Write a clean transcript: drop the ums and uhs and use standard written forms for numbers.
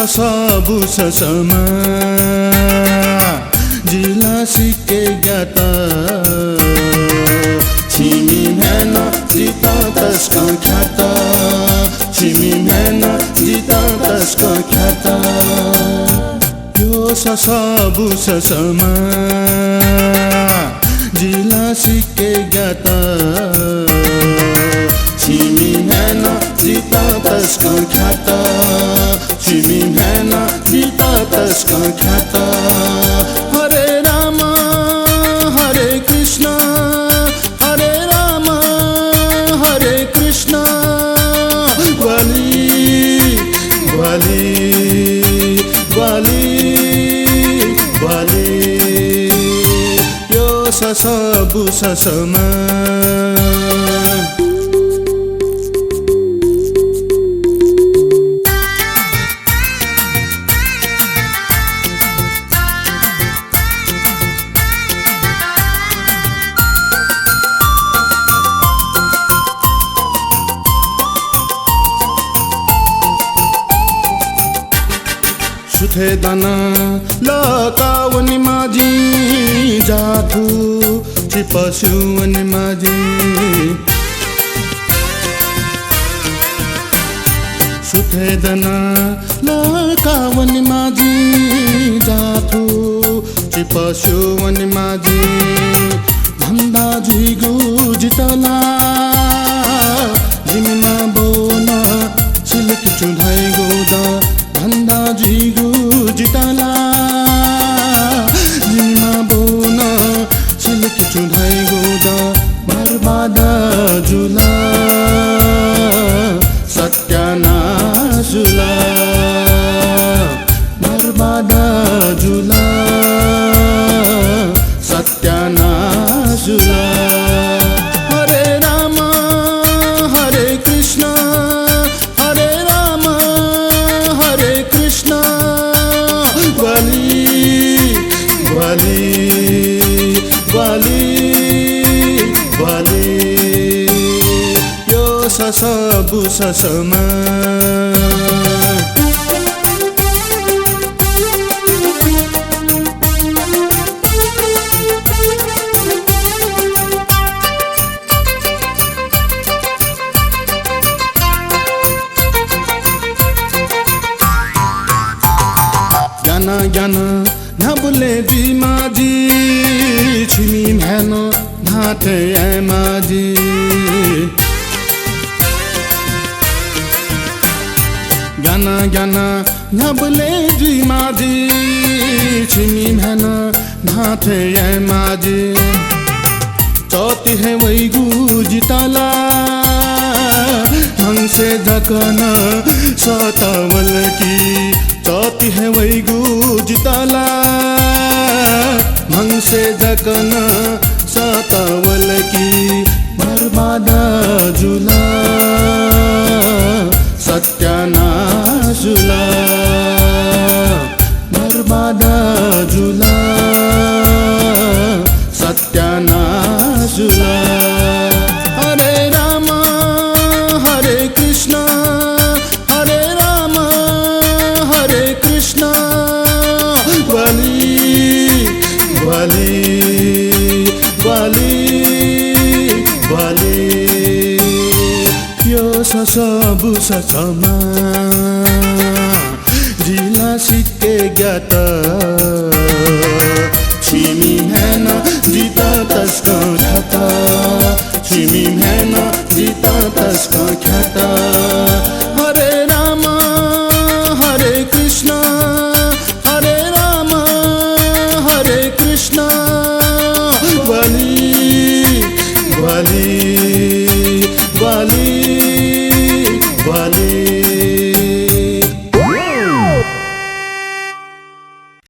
ससाबु ससमा जिला सिके गाता छिमी मेहन जिता तस्का ख्याता छिमी मेहन जिता तस्का ख्याता यो ससाबु ससमा जिला सिके गाता छिमी मेहन जिता तस्का ख्याता छिमी मेहन जिता तस्का ख्याता हरे राम हरे कृष्ण हरे राम हरे कृष्ण ग्वाली ग्वाली ग्वाली ग्वाली यो ससाबु ससमा सुथे दाना लकावनी माझी जाथू चिपसुवनी माझी सुथे दाना लकावनी माझी जाथू चिपसुवनी माझी धंदा झिगु जितला जिमना बोना सिलक चुधाई गोदा धंदा झिगु जितला जिमना बोना सिलक चुधाई गोदा बर्बाद जुला सत्यानाशुला बर्बाद जुला सत्यानाशुला हरे राम हरे कृष्ण हरे राम हरे कृष्ण ग्वाली ग्वाली ग्वाली ग्वाली यो ससाबु ससमा गाना गाना नबुले दी माझी छिमी मेहन धाटे ऐ माझी गाना गाना नबुले दी माझी छिमी मेहन धाटे ऐ माझी चौथी है वही गुजितला हमसे धकना सतावल की चौथी है वही गुजितला मंग से धकन सतावल की बर्बाद जुला सत्यानाशुला बर्बाद जुला सत्यानाशुला हरे राम हरे कृष्ण हरे राम हरे कृष्ण ग्वाली ग्वाली ग्वाली ग्वाली यो ससाबु ससमा जिला सिके गाता